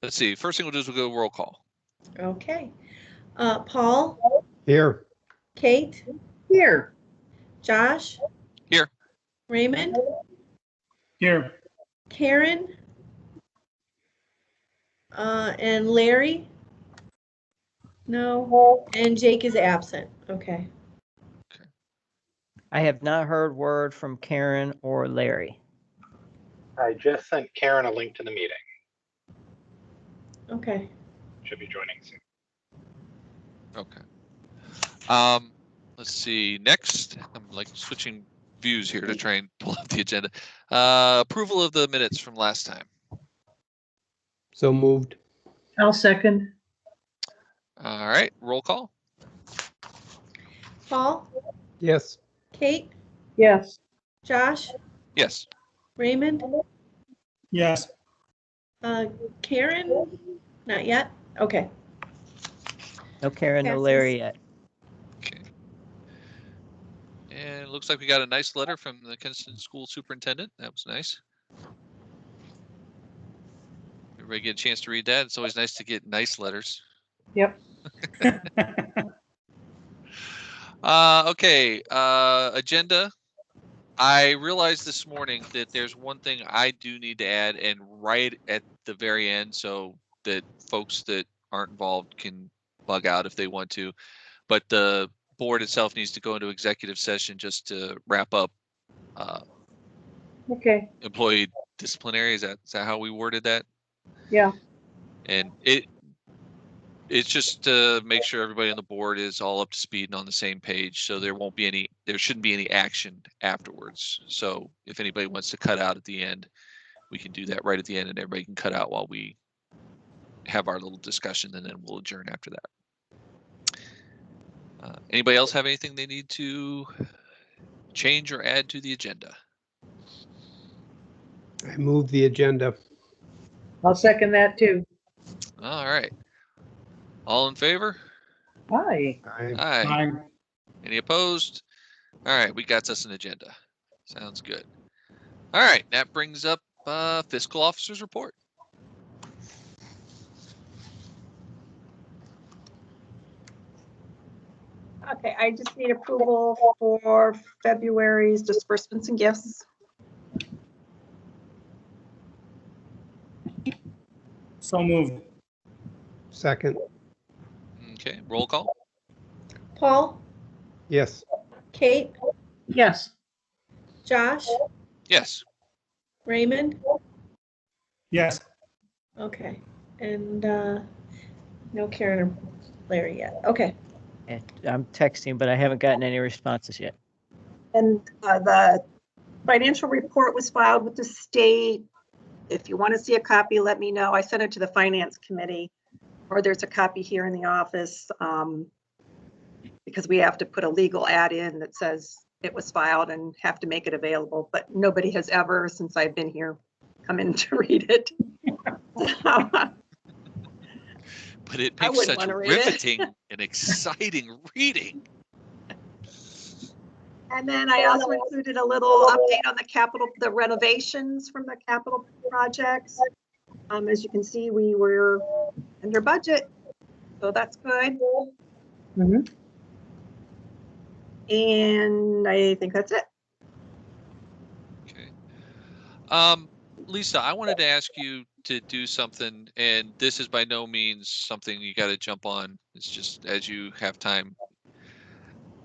Let's see. First thing we'll do is we'll go roll call. Okay. Paul? Here. Kate? Here. Josh? Here. Raymond? Here. Karen? And Larry? No. And Jake is absent. Okay. I have not heard word from Karen or Larry. I just sent Karen a link to the meeting. Okay. Should be joining soon. Okay. Let's see. Next, I'm like switching views here to try and pull up the agenda. Approval of the minutes from last time. So moved. I'll second. All right. Roll call. Paul? Yes. Kate? Yes. Josh? Yes. Raymond? Yes. Karen? Not yet? Okay. No Karen, no Passes. Larry yet. Okay. And it looks like we got a nice letter from the Kinston School Superintendent. That was nice. Everybody get a chance to read that. It's always nice to get nice letters. Yep. Okay. Agenda. I realized this morning that there's one thing I do need to add, and right at the very end, so that folks that aren't involved can bug out if they want to. But the board itself needs to go into executive session just to wrap up Okay. employee disciplinary. Is that how we worded that? Yeah. And it's just to make sure everybody on the board is all up to speed and on the same page, so there shouldn't be any action afterwards. So if anybody wants to cut out at the end, we can do that right at the end, and everybody can cut out while we have our little discussion, and then we'll adjourn after that. Anybody else have anything they need to change or add to the agenda? I moved the agenda. I'll second that too. All right. All in favor? Hi. Aye. Aye. Aye. Any opposed? All right, we got us an agenda. Sounds good. All right, that brings up fiscal officer's report. Okay, I just need approval for February's disbursements and gifts. So moved. Second. Okay, roll call. Paul? Yes. Kate? Yes. Josh? Yes. Raymond? Yes. Okay. And no Karen or Larry yet. Okay. And I'm texting, but I haven't gotten any responses yet. And the financial report was filed with the state. If you want to see a copy, let me know. I sent it to the finance committee, or there's a copy here in the office, because we have to put a legal ad in that says it was filed and have to make it available, but nobody has ever, since I've been here, come in to read it. But it I makes wouldn't such wanna read it. riveting and exciting reading. And then I also included a little update on the renovations from the capital projects. As you can see, we were under budget, so that's good. Mhm. And I think that's it. Okay. Lisa, I wanted to ask you to do something, and this is by no means something you got to jump on. It's just as you have time.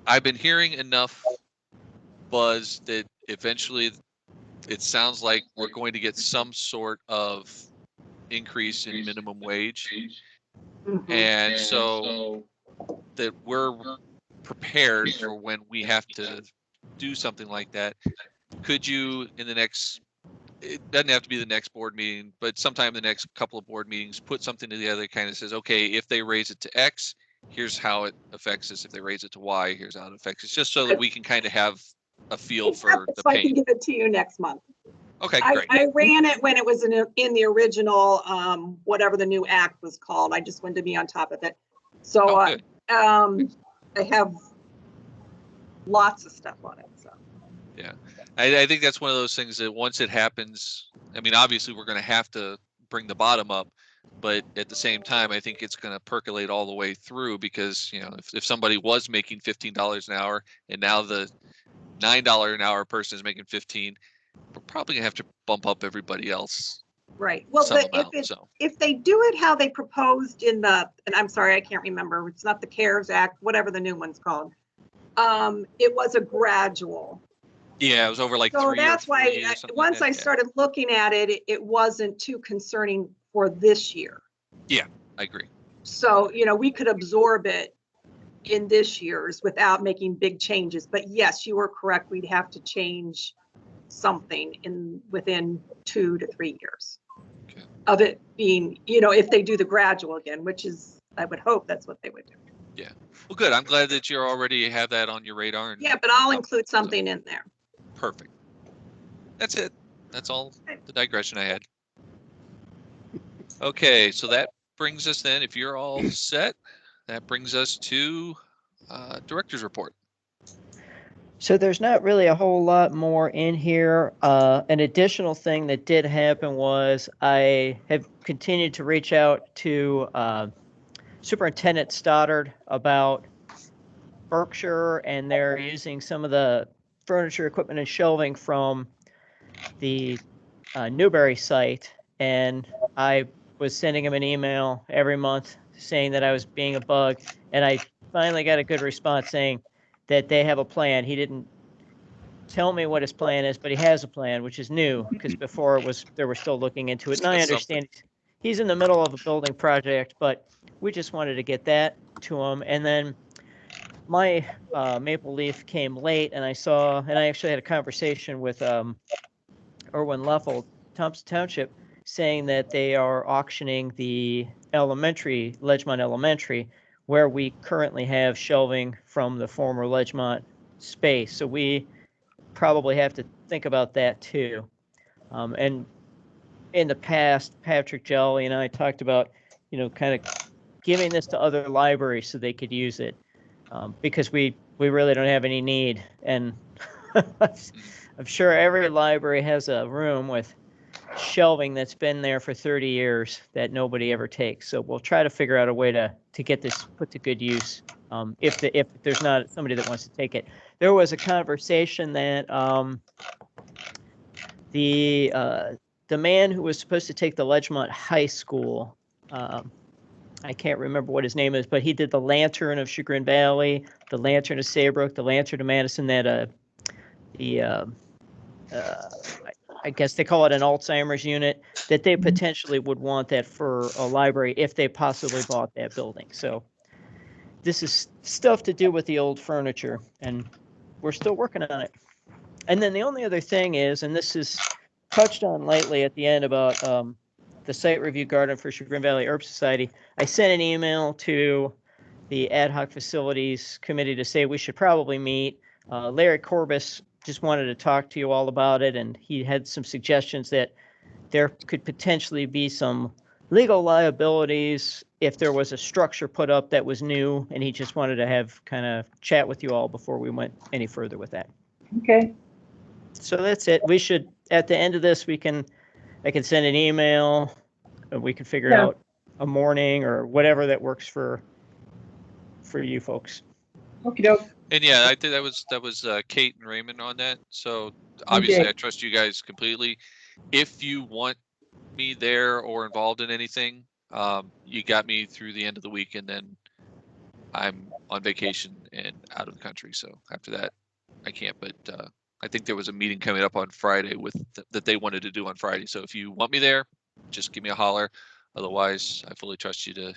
I've been hearing enough buzz that eventually it sounds like we're going to get some sort of increase in minimum wage. And so that we're prepared for when we have to do something like that. Could you, in the next, it doesn't have to be the next board meeting, but sometime in the next couple of board meetings, put something together that kind of says, okay, if they raise it to X, here's how it affects us. If they raise it to Y, here's how it affects us, just so that we can kind of have a feel for the So I can pain. give it to you next month. Okay, I great. ran it when it was in the original, whatever the new act was called. I just wanted to be on top of it. So Oh, good. I have lots of stuff on it. So Yeah, I think that's one of those things that once it happens, I mean, obviously we're going to have to bring the bottom up, But at the same time, I think it's going to percolate all the way through because, if somebody was making $15 an hour and now the $9 an hour person is making 15, we're probably gonna have to bump up everybody else Right. Well, some but amount. So if they do it how they proposed in the, and I'm sorry, I can't remember, it's not the CARES Act, whatever the new one's called. It was a gradual. yeah, it was over like So 3 or that's 4 why, years. Something once like I that. started looking at it, it wasn't too concerning for this year. Yeah, I agree. So, we could absorb it in this year's without making big changes. But yes, you are correct. We'd have to change something within 2 to 3 years Okay. of it being, if they do the gradual again, which is, I would hope that's what they would do. Yeah. Well, good. I'm glad that you already have that on your radar. Yeah, but I'll include something in there. Perfect. That's it. That's all the digression I had. Okay, so that brings us then, if you're all set, that brings us to director's report. So there's not really a whole lot more in here. An additional thing that did happen was I have continued to reach out to Superintendent Stoddard about Berkshire, and they're using some of the furniture, equipment, and shelving from the Newberry site. And I was sending him an email every month saying that I was being a bug. And I finally got a good response saying that they have a plan. He didn't tell me what his plan is, but he has a plan, which is new because before they were still looking into it. And I That's understand he's in the middle of a building project, but we just wanted to get that to him. And then my Maple Leaf came late, and I actually had a conversation with Erwin Leffel, Thompson Township, saying that they are auctioning the Ledgemont Elementary, where we currently have shelving from the former Ledgemont space. So we probably have to think about that too. And in the past, Patrick Jelly and I talked about, kind of giving this to other libraries so they could use it, because we really don't have any need. And I'm sure every library has a room with shelving that's been there for 30 years that nobody ever takes. So we'll try to figure out a way to get this put to good use, if there's not somebody that wants to take it. There was a conversation that the man who was supposed to take the Ledgemont High School, I can't remember what his name is, but he did the Lantern of Chagrin Valley, the Lantern of Saybrook, the Lantern of Madison, that I guess they call it an Alzheimer's unit, that they potentially would want that for a library if they possibly bought that building. So this is stuff to do with the old furniture, and we're still working on it. And then the only other thing is, and this is touched on lightly at the end about the site review garden for Chagrin Valley Herb Society. I sent an email to the ad hoc facilities committee to say we should probably meet. Larry Corbis just wanted to talk to you all about it, and he had some suggestions that there could potentially be some legal liabilities if there was a structure put up that was new, and he just wanted to have kind of chat with you all before we went any further with that. Okay. So that's it. We should, at the end of this, I can send an email, and we can figure out a morning or whatever that works for you folks. Okie doke. And yeah, I think that was Kate and Raymond on that. So obviously, Okay. I trust you guys completely. If you want me there or involved in anything, you got me through the end of the week, and then I'm on vacation and out of the country. So after that, I can't. But I think there was a meeting coming up on Friday that they wanted to do on Friday. So if you want me there, just give me a holler. Otherwise, I fully trust you to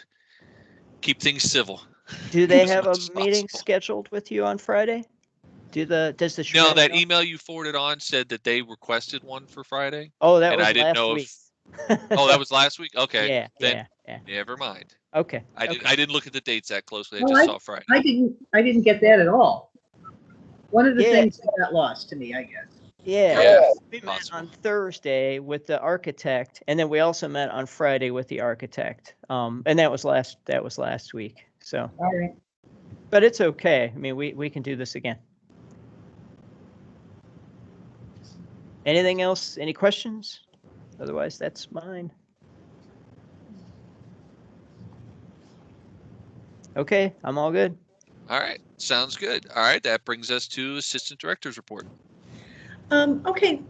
keep things civil. Do they as have a much as meeting possible. scheduled with you on Friday? Does the No, Chagrin that Valley- email you forwarded on said that they requested one for Friday. Oh, that and was I didn't last know week. Oh, that was last week? Okay. Yeah, Then yeah. never mind. Okay. I didn't look at the dates that closely. I Well, just saw Friday. I didn't get that at all. One of the Yeah. things that got lost to me, I guess. Yeah. We met possible. on Thursday with the architect, and then we also met on Friday with the architect. And that was last week. So, All right. but it's okay. I mean, we can do this again. Anything else? Any questions? Otherwise, that's mine. Okay, I'm all good. All right, sounds good. All right, that brings us to Assistant Director's Report. Okay,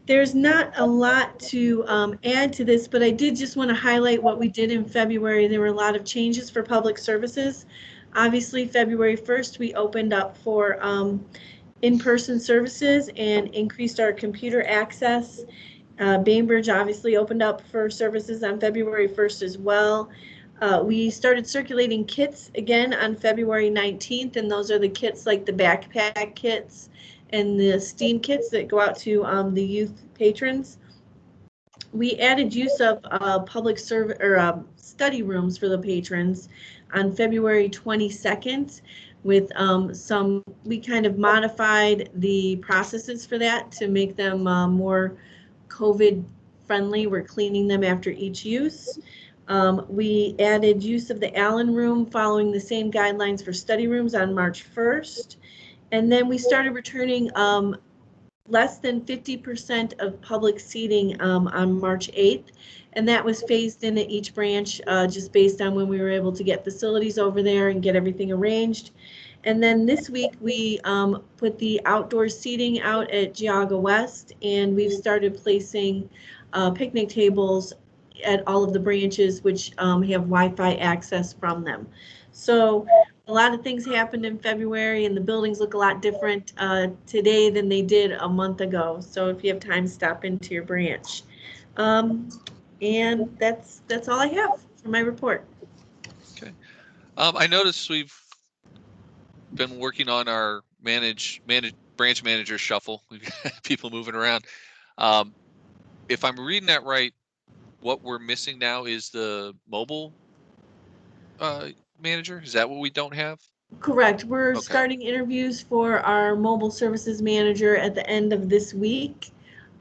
there's not a lot to add to this, but I did just want to highlight what we did in February. There were a lot of changes for public services. Obviously, February 1st, we opened up for in-person services and increased our computer access. Bainbridge obviously opened up for services on February 1st as well. We started circulating kits again on February 19th, and those are the kits like the backpack kits and the STEAM kits that go out to the youth patrons. We added use of public service or study rooms for the patrons on February 22nd with we kind of modified the processes for that to make them more COVID friendly. We're cleaning them after each use. We added use of the Allen room following the same guidelines for study rooms on March 1st. And then we started returning less than 50% of public seating on March 8th. And that was phased in at each branch just based on when we were able to get facilities over there and get everything arranged. And then this week we put the outdoor seating out at Geauga West, and we've started placing picnic tables at all of the branches which have Wi-Fi access from them. So a lot of things happened in February, and the buildings look a lot different today than they did a month ago. So if you have time, stop into your branch. And that's all I have for my report. Okay. I noticed we've been working on our branch manager shuffle. We've got people moving around. If I'm reading that right, what we're missing now is the mobile manager. Is that what we don't have? Correct. We're Okay. starting interviews for our mobile services manager at the end of this week.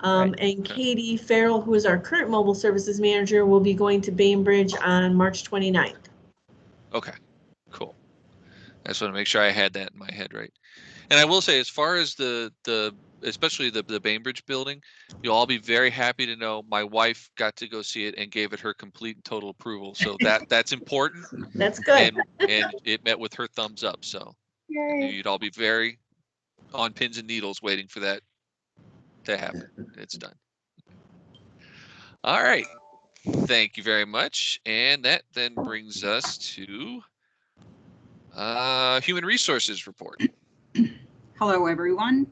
And Katie Farrell, who is our current mobile services manager, will be going to Bainbridge on March 29th. Okay, cool. I just want to make sure I had that in my head right. And I will say, as far as especially the Bainbridge building, you'll all be very happy to know my wife got to go see it and gave it her complete and total approval. So that's important. That's good. And it met with her thumbs up. So you'd all be very on pins and needles waiting for that to happen. It's done. All right. Thank you very much. And that then brings us to Human Resources Report. Hello, everyone.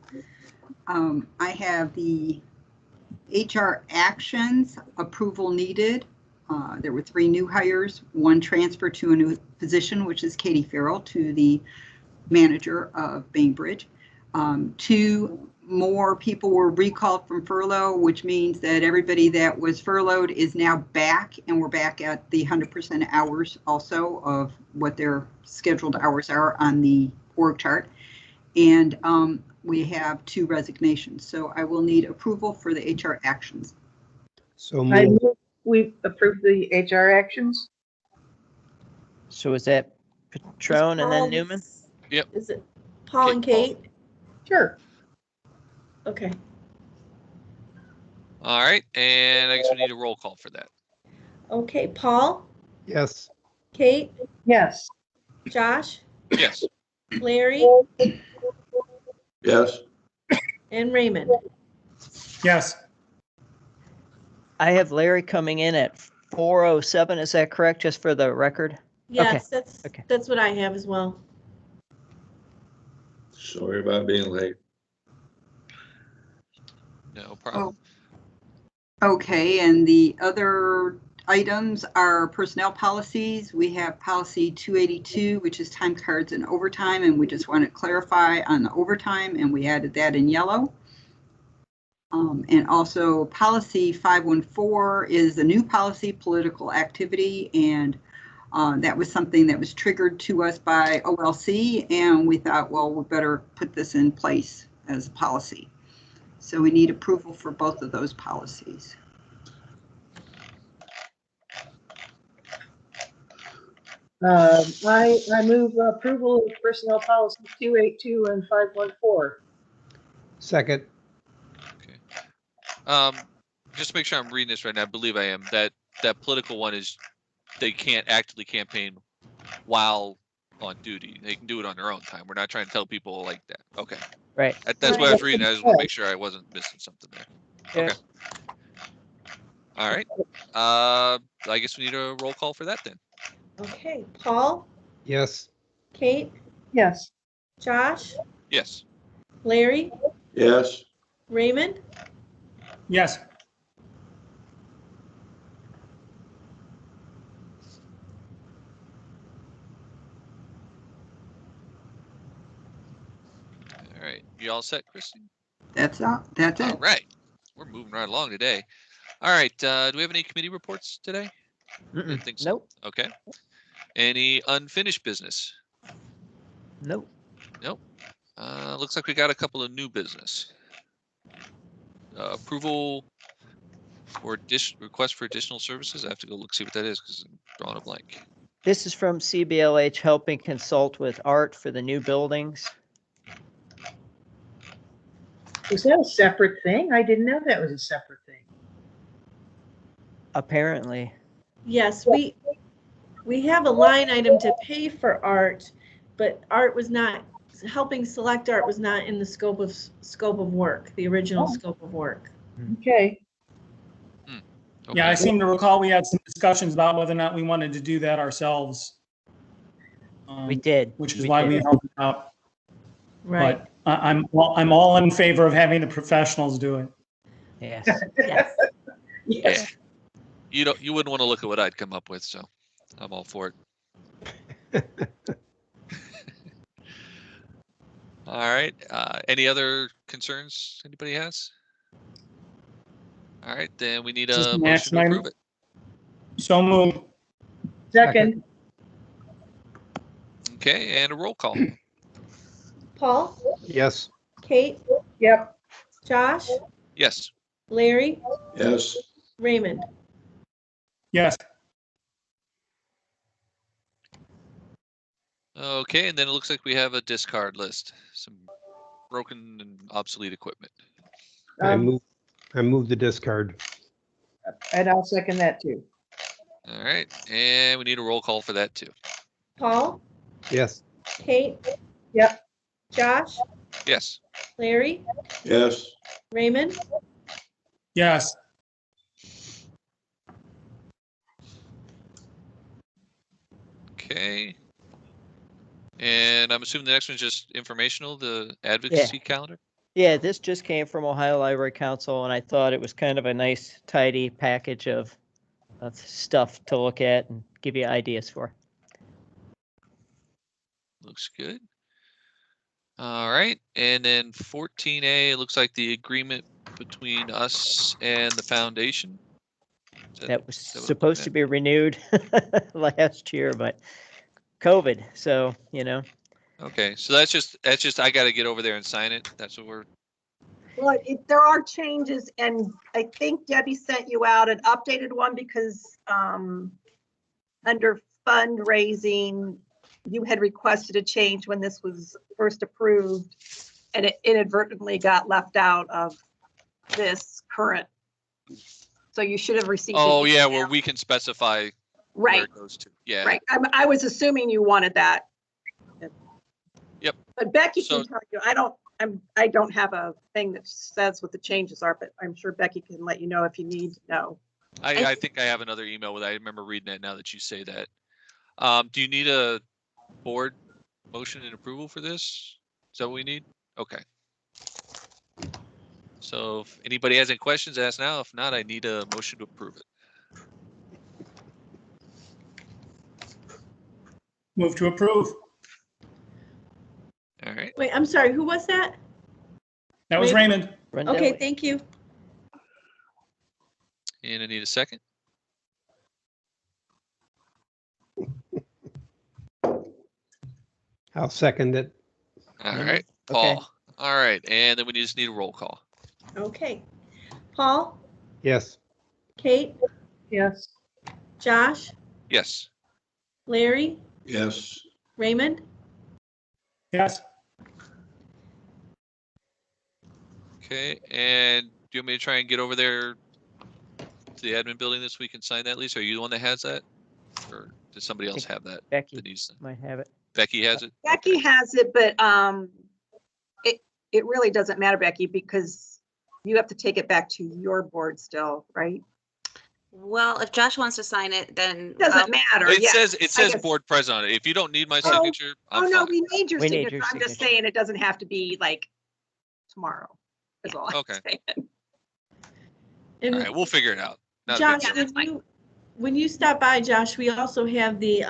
I have the HR actions approval needed. There were 3 new hires, 1 transfer to a new position, which is Katie Farrell, to the manager of Bainbridge. 2 more people were recalled from furlough, which means that everybody that was furloughed is now back, and we're back at the 100% hours also of what their scheduled hours are on the org chart. And we have 2 resignations. So I will need approval for the HR actions. So I moved. move we approve the HR actions. So is that Patron and then Newman? Yep. Is it Paul and Kate? Sure. Okay. All right. And I guess we need a roll call for that. Okay, Paul, Yes. Kate, Yes. Josh, Yes. Larry, Yes. and Raymond. Yes. I have Larry coming in at 4:07. Is that correct? Just for the record? Yes, Okay. that's what I have as well. Sorry about being late. No problem. Okay, and the other items are personnel policies. We have policy 282, which is time cards and overtime, and we just want to clarify on the overtime, and we added that in yellow. And also policy 514 is the new policy, political activity, and that was something that was triggered to us by OLC, and we thought, well, we better put this in place as a policy. So we need approval for both of those policies. I move approval of personnel policy 282 and 514. Second. Just to make sure I'm reading this right now, I believe I am. That political one is they can't actively campaign while on duty. They can do it on their own time. We're not trying to tell people like that. Okay. Right. That's what I was reading. I just want to make sure I wasn't missing something there. Yeah. Okay. All right. I guess we need a roll call for that then. Okay, Paul, Yes. Kate, Yes. Josh, Yes. Larry, Yes. Raymond, Yes. All right. You all set, Christine? That's it. All right. We're moving right along today. All right. Do we have any committee reports today? Didn't think so. Nope. Okay. Any unfinished business? Nope. Looks like we got a couple of new business. Approval for request for additional services. I have to go see what that is because I'm drawing a blank. This is from CBLH helping consult with art for the new buildings. Was that a separate thing? I didn't know that was a separate thing. Apparently. yes, we have a line item to pay for art, but art was not, helping select art was not in the scope of work, the original scope of work. Okay. Okay. Yeah, I seem to recall we had some discussions about whether or not we wanted to do that ourselves. We did. Which is We why did. we helped out. Right, But I'm all in favor of having the professionals do it. Yes. yes. Yeah. You wouldn't want to look at what I'd come up with, so I'm all for it. All right. Any other concerns anybody has? All right, then we need Just a an motion action to item. approve it. So moved. Second. Okay, and a roll call. Paul, Yes. Kate, Yep. Josh, Yes. Larry, Yes. Raymond. Yes. Okay, and then it looks like we have a discard list. Some broken and obsolete equipment. I move the discard. And I'll second that too. All right, and we need a roll call for that too. Paul, Yes. Kate, Yep. Josh, Yes. Larry, Yes. Raymond. Yes. Okay. And I'm assuming the next one's just informational, the advocacy calendar? Yeah, this just came from Ohio Library Council, and I thought it was kind of a nice, tidy package of stuff to look at and give you ideas for. Looks good. All right, and then 14A, it looks like the agreement between us and the foundation. That was what I'm supposed to looking be renewed last year, but COVID, so, at? Okay, so that's just I got to get over there and sign it. That's what we're. Well, there are changes, and I think Debbie sent you out an updated one because under fundraising, you had requested a change when this was first approved, and it inadvertently got left out of this current. So you should have received. Oh the yeah, email. where we can specify where Right, it goes to. Yeah. right. I was assuming you wanted that. Yep. But Becky So- can tell you, I don't have a thing that says what the changes are, but I'm sure Becky can let you know if you need to know. I think I have another email with. I remember reading it now that you say that. Do you need a board motion and approval for this? Is that what we need? Okay. So if anybody has any questions, ask now. If not, I need a motion to approve it. Move to approve. All right. Wait, I'm sorry, who was that? That was Raymond. Okay, thank you. And I need a second. I'll second it. All Mhm. right, Okay. Paul. All right, and then we just need a roll call. Okay. Paul, Yes. Kate, Yes. Josh, Yes. Larry, Yes. Raymond. Yes. Okay, and do you want me to try and get over there to the admin building this week and sign that, Lisa? Are you the one that has that? Or does somebody else have that? Becky That needs, might have it. Becky has it? Becky has it, but it really doesn't matter, Becky, because you have to take it back to your board still, right? Well, if Josh wants to sign it, then Doesn't matter. It Yeah. says I guess- board president on it. If you don't need my Oh, signature, I'm Oh, no, fine. we need your We need signature. your I'm just signature. saying it doesn't have to be like tomorrow. Is all I'm Okay. saying. And All right, we'll figure it out. Not a big Josh, deal. that's fine. when you stop by, Josh, we also have the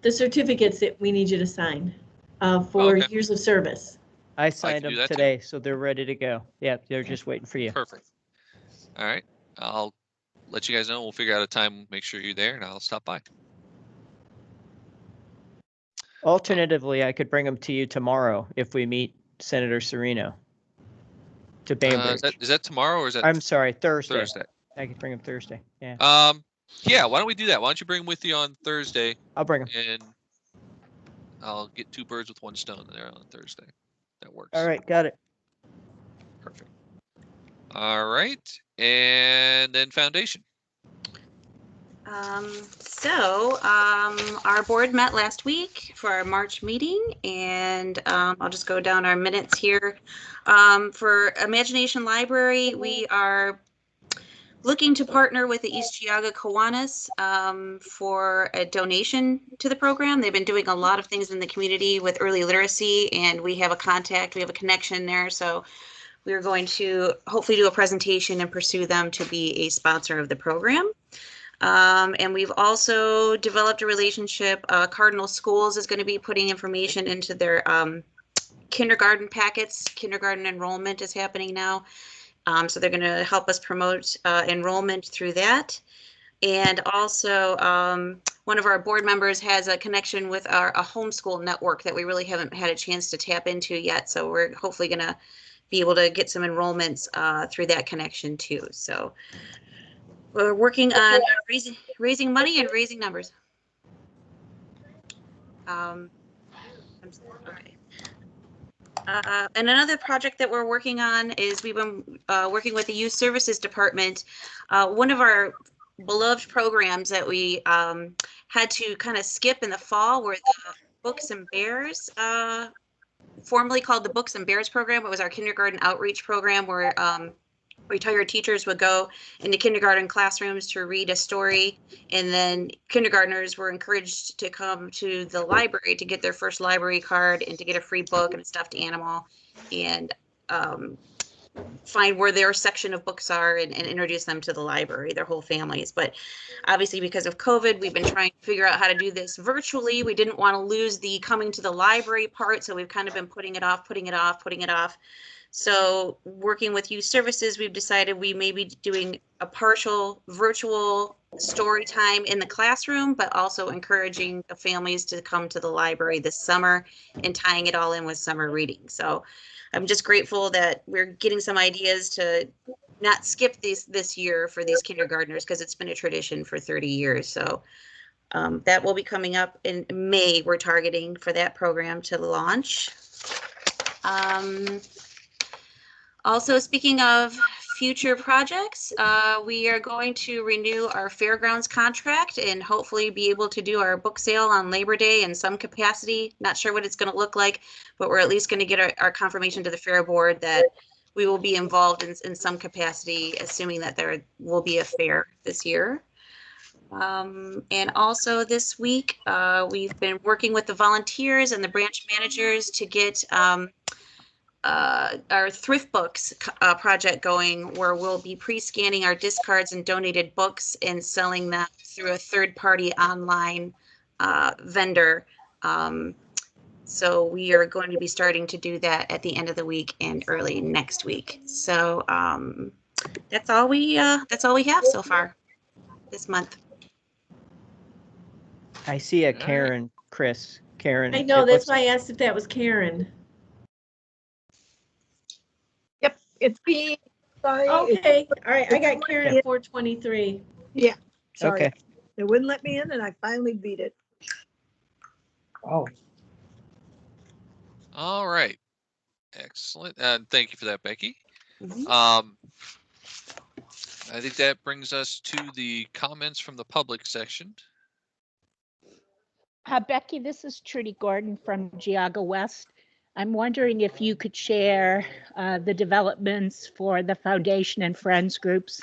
certificates that we need you to sign for okay. years of service. I signed do them that too. today, so they're ready to go. Yeah, they're just waiting for you. Perfect. All right. I'll let you guys know. We'll figure out a time, make sure you're there, and I'll stop by. Alternatively, I could bring them to you tomorrow if we meet Senator Serino to Bainbridge. Is that tomorrow or is that I'm sorry, Thursday. Thursday? I could bring them Thursday. Yeah, Yeah, why don't we do that? Why don't you bring them with you on Thursday I'll bring them. and I'll get two birds with one stone there on Thursday. That works. All right, got it. Perfect. All right. And then foundation. Our board met last week for our March meeting, and I'll just go down our minutes here. For Imagination Library, we are looking to partner with the East Geauga Kiwanis for a donation to the program. They've been doing a lot of things in the community with early literacy, and we have a contact, we have a connection there. So we're going to hopefully do a presentation and pursue them to be a sponsor of the program. And we've also developed a relationship. Cardinal Schools is going to be putting information into their kindergarten packets. Kindergarten enrollment is happening now. So they're going to help us promote enrollment through that. And also, one of our board members has a connection with a homeschool network that we really haven't had a chance to tap into yet. So we're hopefully going to be able to get some enrollments through that connection too. So we're working on raising money and raising numbers. Okay. And another project that we're working on is we've been working with the Youth Services Department. One of our beloved programs that we had to kind of skip in the fall were the Books and Bears, formerly called the Books and Bears program. It was our kindergarten outreach program where retired teachers would go into kindergarten classrooms to read a story, and then kindergartners were encouraged to come to the library to get their first library card and to get a free book and a stuffed animal, and find where their section of books are and introduce them to the library, their whole families. But obviously because of COVID, we've been trying to figure out how to do this virtually. We didn't want to lose the coming to the library part, so we've kind of been putting it off. So working with Youth Services, we've decided we may be doing a partial virtual story time in the classroom, but also encouraging the families to come to the library this summer and tying it all in with summer reading. So I'm just grateful that we're getting some ideas to not skip this year for these kindergartners, because it's been a tradition for 30 years. So that will be coming up in May. We're targeting for that program to launch. Also, speaking of future projects, we are going to renew our fairgrounds contract and hopefully be able to do our book sale on Labor Day in some capacity. Not sure what it's going to look like, but we're at least going to get our confirmation to the fair board that we will be involved in some capacity, assuming that there will be a fair this year. And also this week, we've been working with the volunteers and the branch managers to get our thrift books project going, where we'll be pre-scanning our discards and donated books and selling them through a third-party online vendor. So we are going to be starting to do that at the end of the week and early next week. So that's all we have so far this month. I see a Karen, Chris. Karen. I know, that's why I asked if that was Karen. Yep, it's me. Sorry. Okay, all right, I got Karen at 423. Yeah, sorry. Okay. It wouldn't let me in and I finally beat it. Oh, All right. Excellent. Thank you for that, Becky. Mhm. I think that brings us to the comments from the public section. Becky, this is Trudy Gordon from Geauga West. I'm wondering if you could share the developments for the foundation and friends groups.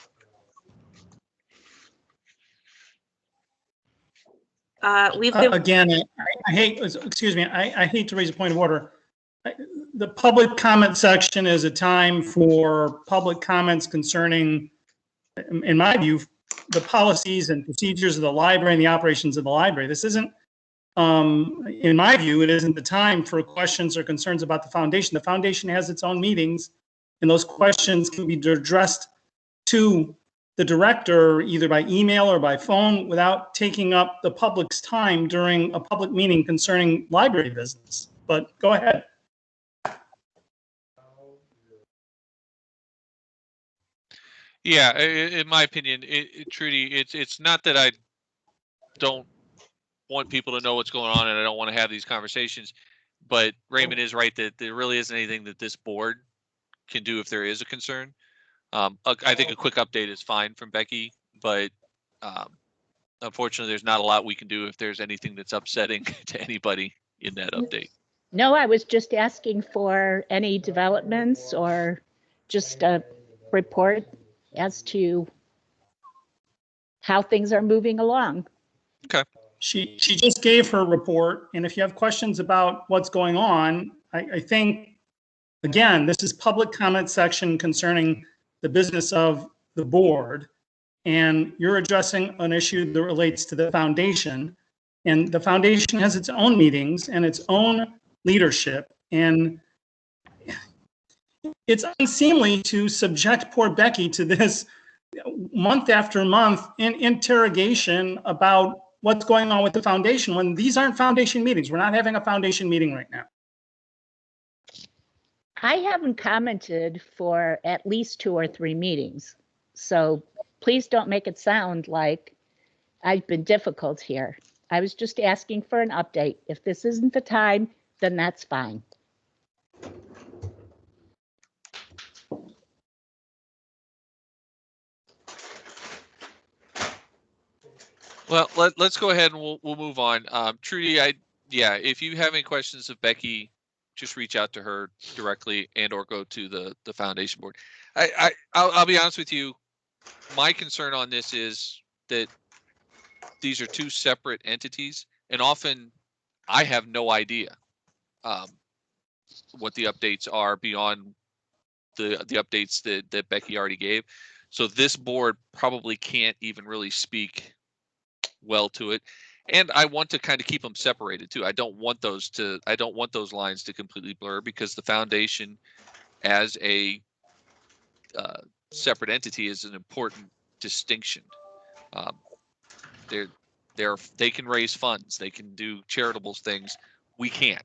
We've been, Again, I hate, excuse me, I hate to raise a point of order. The public comment section is a time for public comments concerning, in my view, the policies and procedures of the library and the operations of the library. This isn't, in my view, it isn't the time for questions or concerns about the foundation. The foundation has its own meetings, and those questions can be addressed to the director either by email or by phone without taking up the public's time during a public meeting concerning library business. But go ahead. Yeah, in my opinion, Trudy, it's not that I don't want people to know what's going on and I don't want to have these conversations, but Raymond is right that there really isn't anything that this board can do if there is a concern. I think a quick update is fine from Becky, but unfortunately, there's not a lot we can do if there's anything that's upsetting to anybody in that update. No, I was just asking for any developments or just a report as to how things are moving along. Okay. She just gave her report, and if you have questions about what's going on, I think, again, this is public comment section concerning the business of the board, and you're addressing an issue that relates to the foundation, and the foundation has its own meetings and its own leadership, and it's unseemly to subject poor Becky to this month after month in interrogation about what's going on with the foundation when these aren't foundation meetings. We're not having a foundation meeting right now. I haven't commented for at least 2 or 3 meetings. So please don't make it sound like I've been difficult here. I was just asking for an update. If this isn't the time, then that's fine. Well, let's go ahead and we'll move on. Trudy, yeah, if you have any questions of Becky, just reach out to her directly and or go to the foundation board. I'll be honest with you. My concern on this is that these are 2 separate entities, and often I have no idea what the updates are beyond the updates that Becky already gave. So this board probably can't even really speak well to it, and I want to kind of keep them separated too. I don't want those lines to completely blur, because the foundation as a separate entity is an important distinction. They can raise funds, they can do charitable things, we can't.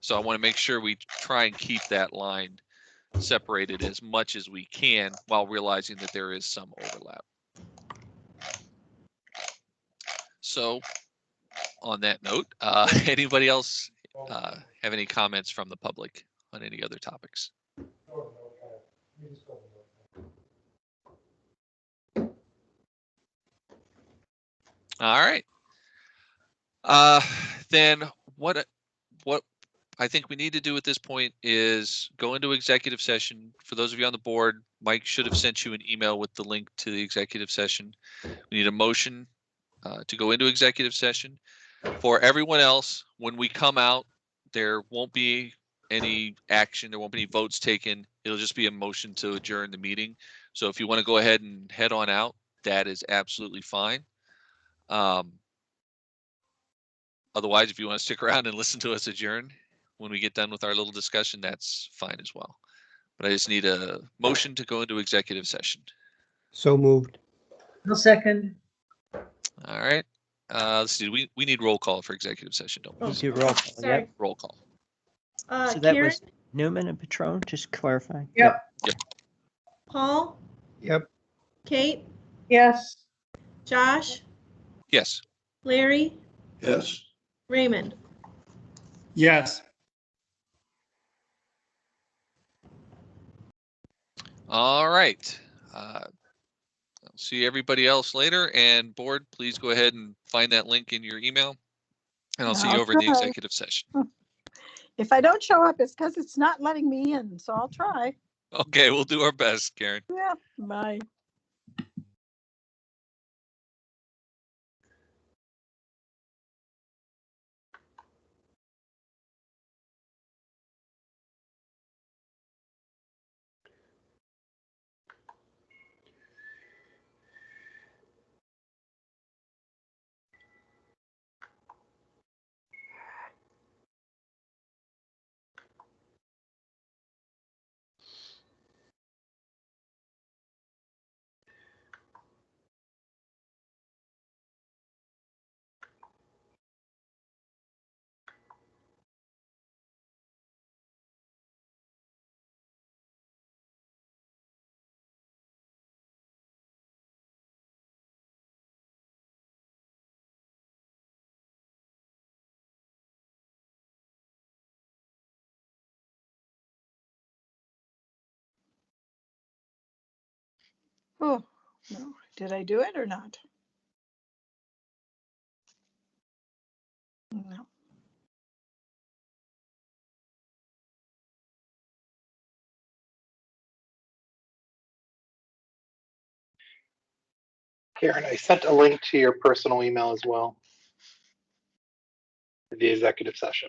So I want to make sure we try and keep that line separated as much as we can while realizing that there is some overlap. So on that note, anybody else have any comments from the public on any other topics? All right. Then what I think we need to do at this point is go into executive session. For those of you on the board, Mike should have sent you an email with the link to the executive session. We need a motion to go into executive session. For everyone else, when we come out, there won't be any action. There won't be any votes taken. It'll just be a motion to adjourn the meeting. So if you want to go ahead and head on out, that is absolutely fine. Otherwise, if you want to stick around and listen to us adjourn when we get done with our little discussion, that's fine as well. But I just need a motion to go into executive session. So moved. No second. All right. Let's see. We need roll call for executive session, don't we? Do roll call. Sorry. Yep. Roll call. So that Karen, was Newman and Patron, just clarifying. Yep. Paul, Yep. Kate, Yes. Josh, Yes. Larry, Yes. Raymond. Yes. All right. I'll see everybody else later. And board, please go ahead and find that link in your email And I'll see you I'll over in the try. executive session. If I don't show up, it's because it's not letting me in, so I'll try. Okay, we'll do our best, Karen. Yeah, bye. Oh, no. Did I do it or not? No. Karen, I sent a link to your personal email as well, for the executive session.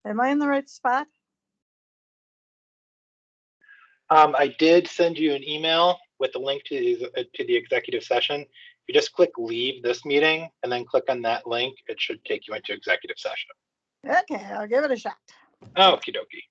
Am I in the right spot? I did send you an email with the link to the executive session. If you just click leave this meeting and then click on that link, it should take you into executive session. Okay, I'll give it a shot. Okie dokie.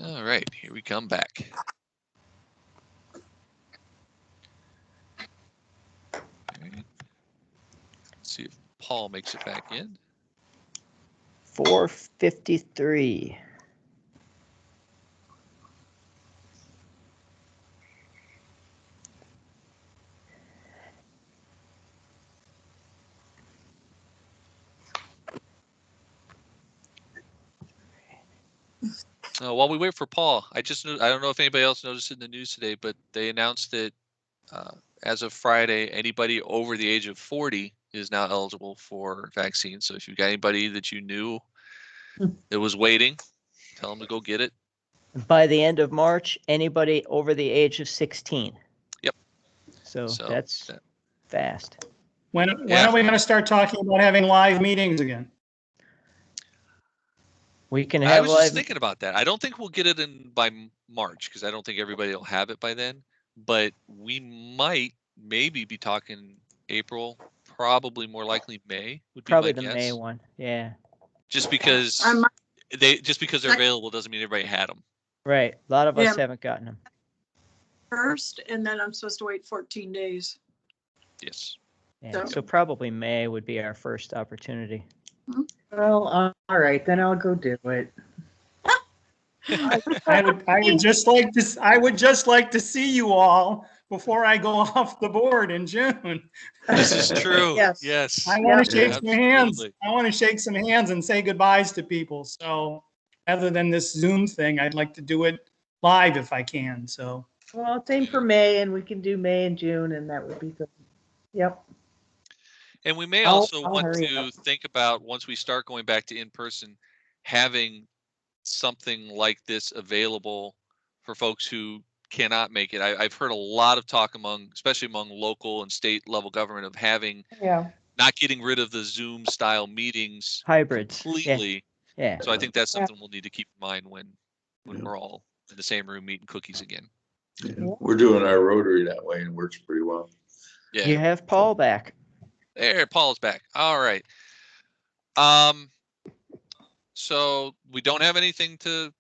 All right, here we come back. Okay. Let's see if Paul makes it back in. 4:53. While we wait for Paul, I don't know if anybody else noticed in the news today, but they announced that as of Friday, anybody over the age of 40 is now eligible for vaccines. So if you've got anybody that you knew that was waiting, tell them to go get it. By the end of March, anybody over the age of 16. Yep. So that's fast. When are we going to start talking about having live meetings again? We can I have was just live. thinking about that. I don't think we'll get it in by March because I don't think everybody will have it by then. But we might maybe be talking April, probably more likely May would be Probably my the guess. May one. Yeah. Just because they're available doesn't mean everybody had them. Right. A lot of us Yeah. haven't gotten them. First, and then I'm supposed to wait 14 days. Yes. Yeah. So probably May would be our first opportunity. Well, all right, then I'll go do it. I would just like to see you all before I go off the board in June. This is true. Yes. Yes. I want to Yeah, shake some hands. absolutely. I want to shake some hands and say goodbyes to people. So other than this Zoom thing, I'd like to do it live if I can. So Well, same for May, and we can do May and June, and that would be good. Yep. And we may I'll also want hurry to up. think about, once we start going back to in-person, having something like this available for folks who cannot make it. I've heard a lot of talk especially among local and state level government, of having Yeah. not getting rid of the Zoom style meetings Hybrids. completely. Yeah. So I think that's something we'll need to keep in mind when we're all in the same room eating cookies again. Yeah. We're doing our Rotary that way and it works pretty well. Yeah. You have Paul back. There, Paul's back. All right. So we don't have anything to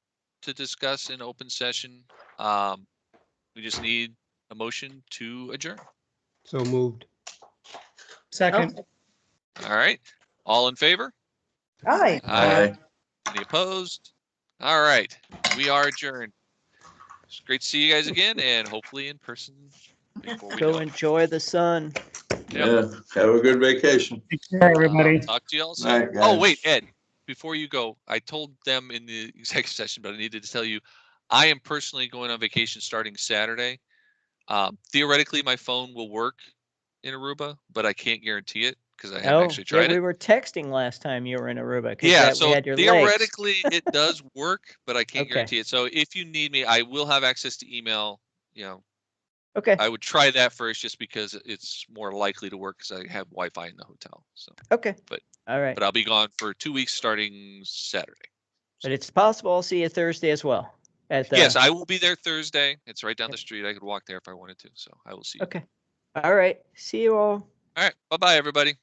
discuss in open session. We just need a motion to adjourn. So moved. second. All right. All in favor? Aye. Aye. Any opposed? All right. We are adjourned. It's great to see you guys again, and hopefully in person before we Go know it. enjoy the sun. Yeah. Have a good vacation. Take care, everybody. Talk to you all soon. Night, guys. Oh, wait, Ed, before you go, I told them in the executive session, but I needed to tell you, I am personally going on vacation starting Saturday. Theoretically, my phone will work in Aruba, but I can't guarantee it because I haven't actually tried we it. were texting last time you were in Aruba. Yeah, we so had your legs. theoretically it does work, but I can't Okay. guarantee it. So if you need me, I will have access to email. Okay. I would try that first just because it's more likely to work because I have Wi-Fi in the hotel. So, Okay. But- all right. but I'll be gone for 2 weeks starting Saturday. But it's possible I'll see you Thursday as well. Yes, I will be there Thursday. It's right down the street. I could walk there if I wanted to. So I will see you. Okay. All right. See you all. All right. Bye-bye, everybody.